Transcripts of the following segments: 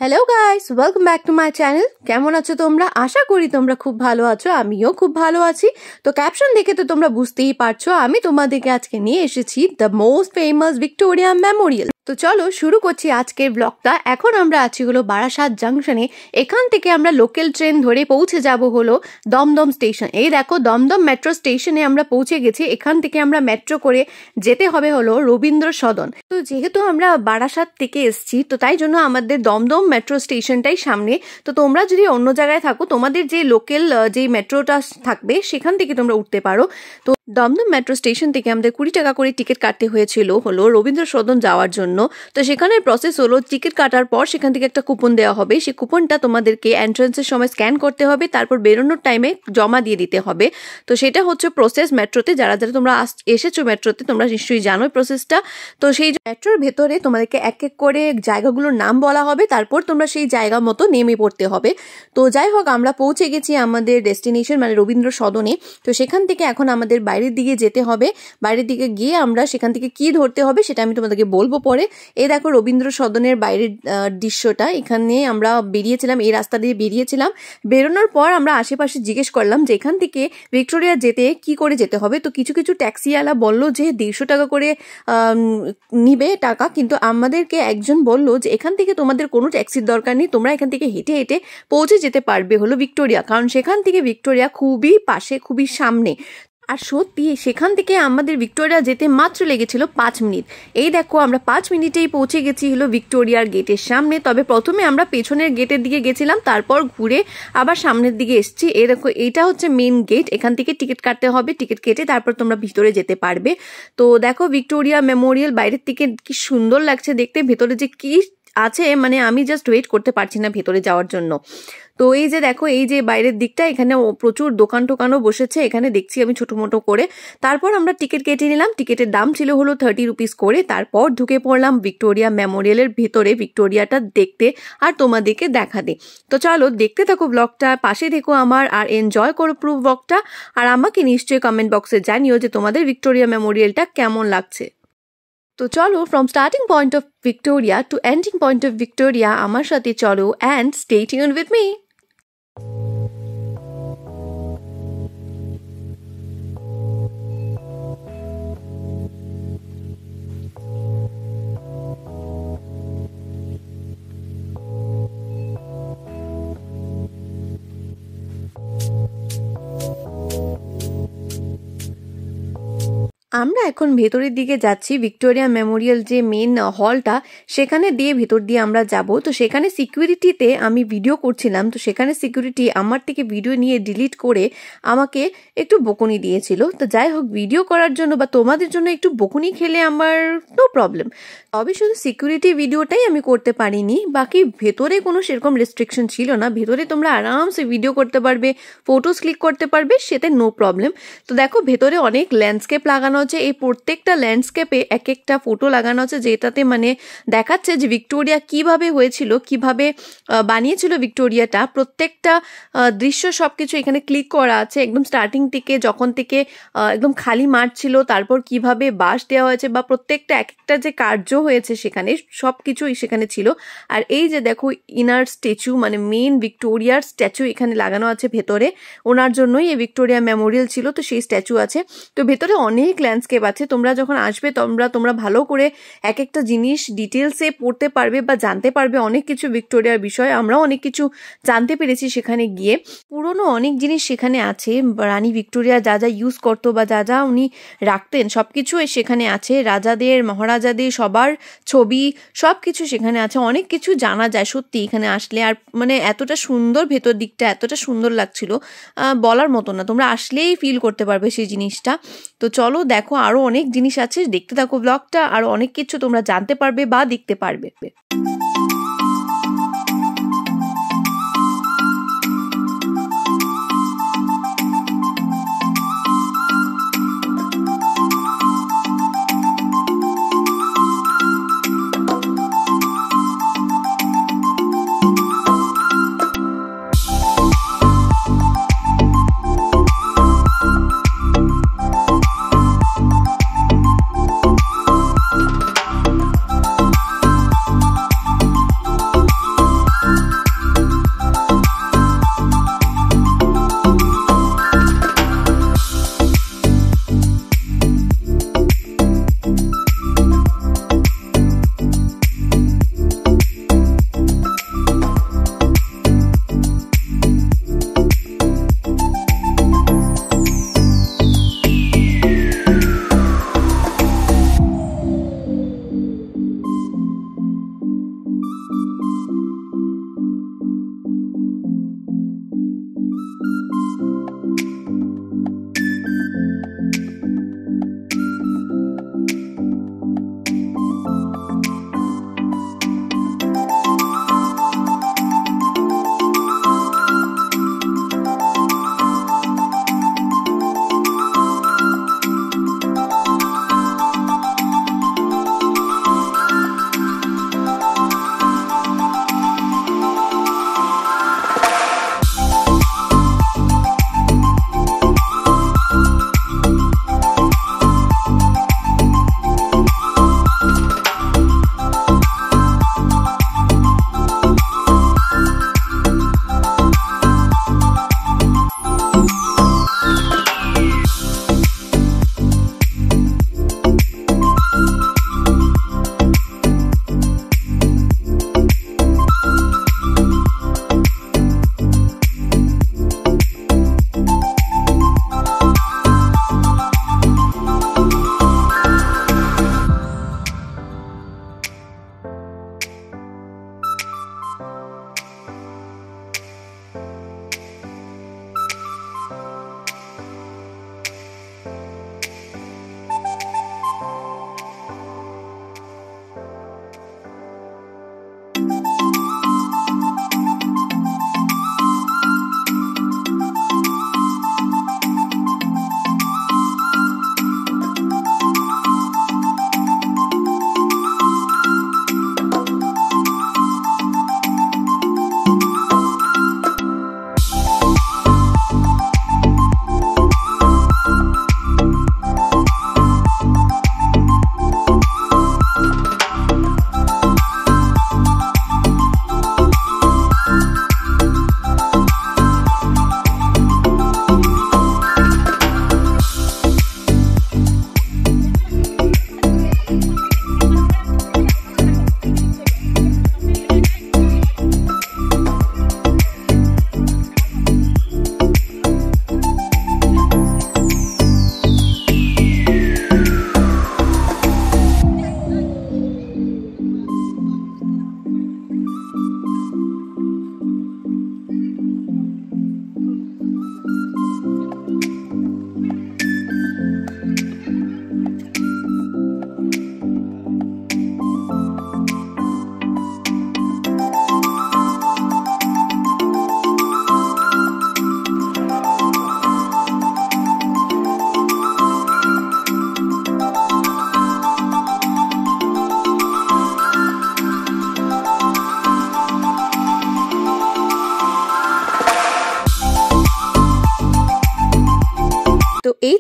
Hello guys, welcome back to my channel. কেমন আছো তোমরা? আশা করি তোমরা খুব ভালো আছো, আমিও খুব ভালো আছি। তো ক্যাপশন দেখে তো তোমরা বুঝতেই পারছো আমি তোমাদেরকে আজকে নিয়ে এসেছি the most famous Victoria Memorial. তো চলো শুরু করছি আজকের ব্লগটা। এখন আমরা আছি হলো বারাসাত জাংশনে। এখান থেকে আমরা লোকাল ট্রেন ধরে পৌঁছে যাব হলো দমদম স্টেশন। এই দেখো দমদম মেট্রো স্টেশনে আমরা পৌঁছে গেছি। এখান থেকে আমরা মেট্রো করে যেতে হবে হলো রবীন্দ্র সদন। তো যেহেতু আমরা বারাসাত থেকে এসেছি তো তাই জন্য আমাদের দমদম মেট্রো স্টেশনটাই সামনে। তো তোমরা যদি অন্য জায়গায় থাকো তোমাদের যে লোকাল যে মেট্রোটা থাকবে সেখান থেকে তোমরা উঠতে পারো। তো দমদম মেট্রো স্টেশন থেকে আমাদের 20 টাকা করে টিকিট কাটতে হয়েছিল হলো রবীন্দ্র সদন যাওয়ার জন্য। তো সেখানের প্রসেস হলো টিকিট কাটার পর সেখান থেকে একটা কুপন দেওয়া হবে। সেই কুপনটা তোমাদেরকে এন্ট্রান্সের সময় স্ক্যান করতে হবে, তারপর বেরোনোর টাইমে জমা দিয়ে দিতে হবে। তো সেটা হচ্ছে প্রসেস মেট্রোতে। যারা যারা তোমরা এসেছো মেট্রোতে তোমরা নিশ্চয়ই জানো প্রসেসটা। তো সেই মেট্রোর ভেতরে তোমাদেরকে এক এক করে জায়গাগুলোর নাম বলা হবে, তারপর তোমরা সেই জায়গা মতো নেমে পড়তে হবে। তো যাই হোক আমরা পৌঁছে গেছি আমাদের ডেস্টিনেশন মানে রবীন্দ্র সদনে। তো সেখান থেকে এখন আমাদের বাইরের দিকে যেতে হবে। বাইরের দিকে গিয়ে আমরা সেখান থেকে কি ধরতে হবে সেটা আমি তোমাদেরকে বলবো পরে। এই দেখো রবীন্দ্র সদনের বাইরের দৃশ্যটা। এখানে আমরা বেরিয়েছিলাম, এই রাস্তা দিয়ে বেরিয়েছিলাম। বেরোনোর পর আমরা আশেপাশে জিজ্ঞেস করলাম যে এখান থেকে ভিক্টোরিয়া যেতে কি করে যেতে হবে। তো কিছু কিছু ট্যাক্সিওয়ালা বললো যে 150 টাকা করে নিবে টাকা, কিন্তু আমাদেরকে একজন বলল যে এখান থেকে তোমাদের কোনো ট্যাক্সির দরকার নেই, তোমরা এখান থেকে হেঁটে হেঁটে পৌঁছে যেতে পারবে হলো ভিক্টোরিয়া, কারণ সেখান থেকে ভিক্টোরিয়া খুবই পাশে, খুবই সামনে। আর সত্যি সেখান থেকে আমাদের ভিক্টোরিয়া যেতে মাত্র লেগেছিল 5 মিনিট। এই দেখো আমরা 5 মিনিটেই পৌঁছে গেছি হলো ভিক্টোরিয়ার গেটের সামনে। তবে প্রথমে আমরা পেছনের গেটের দিকে গেছিলাম, তারপর ঘুরে আবার সামনের দিকে এসেছি। এই দেখো এটা হচ্ছে মেন গেট, এখান থেকে টিকিট কাটতে হবে, টিকিট কেটে তারপর তোমরা ভিতরে যেতে পারবে। তো দেখো ভিক্টোরিয়া মেমোরিয়াল বাইরের থেকে কি সুন্দর লাগছে দেখতে, ভেতরে যে কি আছে মানে আমি জাস্ট ওয়েট করতে পারছি না ভেতরে যাওয়ার জন্য। তো এই যে দেখো এই যে বাইরের দিকটা, এখানে প্রচুর দোকান টোকানও বসেছে, এখানে দেখছি আমি ছোট মোটো করে। তারপর আমরা টিকিট কেটে নিলাম, টিকিটের দাম ছিল হলো 30 রুপিস করে। তারপর ঢুকে পড়লাম ভিক্টোরিয়া মেমোরিয়ালের ভিতরে ভিক্টোরিয়াটা দেখতে আর তোমাদেরকে দেখাতে। তো চলো দেখতে থাকো ব্লগটা, পাশে দেখো আমার, আর এনজয় করো পুরো ব্লগটা। আর আমাকে নিশ্চয়ই কমেন্ট বক্সে জানিও যে তোমাদের ভিক্টোরিয়া মেমোরিয়ালটা কেমন লাগছে। তো চলো from starting point of Victoria to ending point of Victoria আমার সাথে চলো and stay tuned with me. আমরা এখন ভেতরের দিকে যাচ্ছি। ভিক্টোরিয়া মেমোরিয়াল যে মেন হলটা সেখানে দিয়ে ভেতর দিয়ে আমরা যাব। তো সেখানে সিকিউরিটিতে আমি ভিডিও করছিলাম, তো সেখানে সিকিউরিটি আমার থেকে ভিডিও নিয়ে ডিলিট করে আমাকে একটু বকুনি দিয়েছিল। তো যাই হোক ভিডিও করার জন্য বা তোমাদের জন্য একটু বকুনি খেলে আমার নো প্রবলেম। তবে শুধু সিকিউরিটি ভিডিওটাই আমি করতে পারিনি, বাকি ভেতরে কোনো সেরকম রেস্ট্রিকশন ছিল না। ভেতরে তোমরা আরামসে ভিডিও করতে পারবে, ফটোস ক্লিক করতে পারবে, সেটা নো প্রবলেম। তো দেখো ভেতরে অনেক ল্যান্ডস্কেপ লাগানো আছে, এই প্রত্যেকটা ল্যান্ডস্কেপে এক একটা ফটো লাগানো আছে, যেটাতে মানে দেখাচ্ছে যে ভিক্টোরিয়া কিভাবে হয়েছিল, কিভাবে বানিয়েছিল ভিক্টোরিয়াটা। প্রত্যেকটা দৃশ্য সবকিছু এখানে ক্লিক করা আছে, একদম স্টার্টিং থেকে যখন থেকে একদম খালি মাঠ ছিল, তারপর কিভাবে বাঁশ দেওয়া হয়েছে বা প্রত্যেকটা এক একটা যে কার্য হয়েছে সেখানে সবকিছুই সেখানে ছিল। আর এই যে দেখো ইনার স্ট্যাচু মানে মেন ভিক্টোরিয়ার স্ট্যাচু এখানে লাগানো আছে ভেতরে, ওনার জন্যই এই ভিক্টোরিয়া মেমোরিয়াল ছিল, তো সেই স্ট্যাচু আছে। তো ভেতরে অনেক ল্যান্ডস্কেপ আছে, তোমরা যখন আসবে তোমরা ভালো করে এক একটা জিনিস ডিটেলসে পড়তে পারবে বা জানতে পারবে অনেক কিছু ভিক্টোরিয়ার বিষয়ে। আমরাও অনেক কিছু জানতে পেরেছি সেখানে গিয়ে। পুরনো অনেক জিনিস সেখানে আছে, রানী ভিক্টোরিয়া যা যা ইউজ করতো বা যা যা উনি রাখতেন সবকিছু সেখানে আছে। রাজাদের মহারাজাদের সবার ছবি সবকিছু সেখানে আছে, অনেক কিছু জানা যায় সত্যি এখানে আসলে। আর মানে এতটা সুন্দর ভেতর দিকটা, এতটা সুন্দর লাগছিল বলার মতো না, তোমরা আসলেই ফিল করতে পারবে সেই জিনিসটা। তো চলো দেখো আরো অনেক জিনিস আছে, দেখতে থাকো ব্লগটা, আরো অনেক কিছু তোমরা জানতে পারবে বা দেখতে পারবে।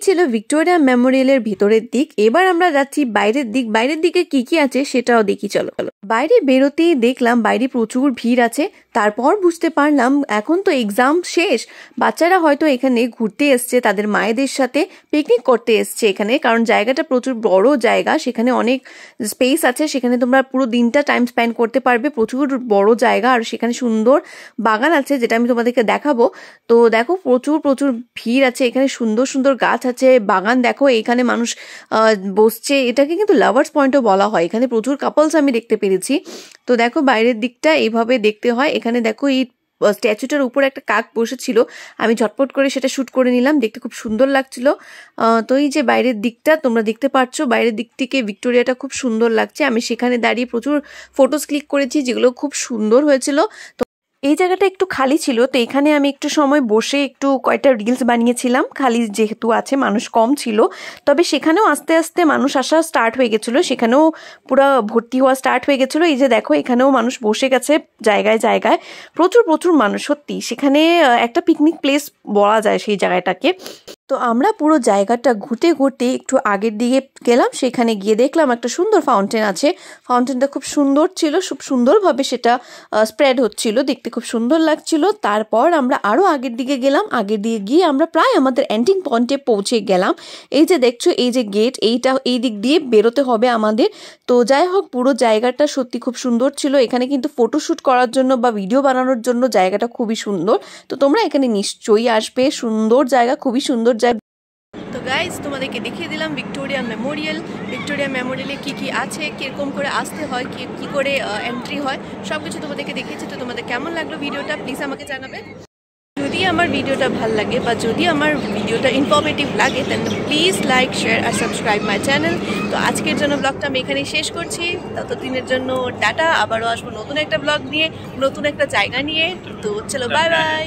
ছিল ভিক্টোরিয়া মেমোরিয়ালের ভিতরের দিক। এবার আমরা যাচ্ছি বাইরের দিক। বাইরের দিকে কি কি আছে সেটাও দেখি, চলো। বাইরে বেরোতেই দেখলাম বাইরে প্রচুর ভিড় আছে। তারপর বুঝতে পারলাম এখন তো এক্সাম শেষ, বাচ্চারা হয়তো এখানে ঘুরতে এসছে, তাদের মায়েদের সাথে পিকনিক করতে এসছে এখানে, কারণ জায়গাটা প্রচুর বড় জায়গা, সেখানে অনেক স্পেস আছে, সেখানে তোমরা পুরো দিনটা টাইম স্পেন্ড করতে পারবে। প্রচুর বড় জায়গা আর সেখানে সুন্দর বাগান আছে যেটা আমি তোমাদেরকে দেখাবো। তো দেখো প্রচুর প্রচুর ভিড় আছে এখানে, সুন্দর সুন্দর গাছ আছে, বাগান দেখো, এখানে মানুষ বসছে, এটাকে কিন্তু লাভার্স পয়েন্টও বলা হয়। এখানে প্রচুর কাপলস আমি দেখতে পেরেছি। তো দেখো বাইরের দিকটা এইভাবে দেখতে হয়। এখানে দেখো এই স্ট্যাচুটার উপর একটা কাক বসেছিল, আমি ঝটপট করে সেটা শুট করে নিলাম, দেখতে খুব সুন্দর লাগছিল। তো এই যে বাইরের দিকটা তোমরা দেখতে পাচ্ছ, বাইরের দিক থেকে ভিক্টোরিয়াটা খুব সুন্দর লাগছে। আমি সেখানে দাঁড়িয়ে প্রচুর ফটোস ক্লিক করেছি যেগুলো খুব সুন্দর হয়েছিল। তো এই জায়গাটা একটু খালি ছিল, তো এখানে আমি একটু সময় বসে একটু কয়েকটা রিলস বানিয়েছিলাম, খালি যেহেতু আছে, মানুষ কম ছিল। তবে সেখানেও আস্তে আস্তে মানুষ আসা স্টার্ট হয়ে গেছিলো, সেখানেও পুরো ভর্তি হওয়া স্টার্ট হয়ে গেছিলো। এই যে দেখো এখানেও মানুষ বসে গেছে জায়গায় জায়গায়, প্রচুর প্রচুর মানুষ, সত্যি সেখানে একটা পিকনিক প্লেস বলা যায় সেই জায়গাটাকে। তো আমরা পুরো জায়গাটা ঘুরতে ঘুরতে একটু আগের দিকে গেলাম, সেখানে গিয়ে দেখলাম একটা সুন্দর ফাউন্টেন আছে। ফাউন্টেনটা খুব সুন্দর ছিল, খুব সুন্দরভাবে সেটা স্প্রেড হচ্ছিল, দেখতে খুব সুন্দর লাগছিল। তারপর আমরা আরও আগের দিকে গেলাম, আগের দিকে গিয়ে আমরা প্রায় আমাদের এন্ডিং পয়েন্টে পৌঁছে গেলাম। এই যে দেখছো এই যে গেট, এইটা এই দিক দিয়ে বেরোতে হবে আমাদের। তো যাই হোক পুরো জায়গাটা সত্যি খুব সুন্দর ছিল। এখানে কিন্তু ফটোশ্যুট করার জন্য বা ভিডিও বানানোর জন্য জায়গাটা খুবই সুন্দর। তো তোমরা এখানে নিশ্চয়ই আসবে, সুন্দর জায়গা, খুবই সুন্দর জায়গা। তো গাইজ তোমাদেরকে দেখিয়ে দিলাম ভিক্টোরিয়া মেমোরিয়াল। ভিক্টোরিয়া মেমোরিয়ালে কি কি আছে, কিরকম করে আসতে হয়, কি করে এন্ট্রি হয়, সব কিছু তোমাদেরকে দেখিয়েছি। তো তোমাদের কেমন লাগলো ভিডিওটা প্লিজ আমাকে জানাবে। যদি আমার ভিডিওটা ভালো লাগে বা যদি আমার ভিডিওটা ইনফরমেটিভ লাগে দেন প্লিজ লাইক, শেয়ার আর সাবস্ক্রাইব মাই চ্যানেল। তো আজকের জন্য ব্লগটা আমি এখানেই শেষ করছি। ততদিনের জন্য টাটা, আবারও আসবো নতুন একটা ব্লগ নিয়ে, নতুন একটা জায়গা নিয়ে। তো চলো বাই বাই।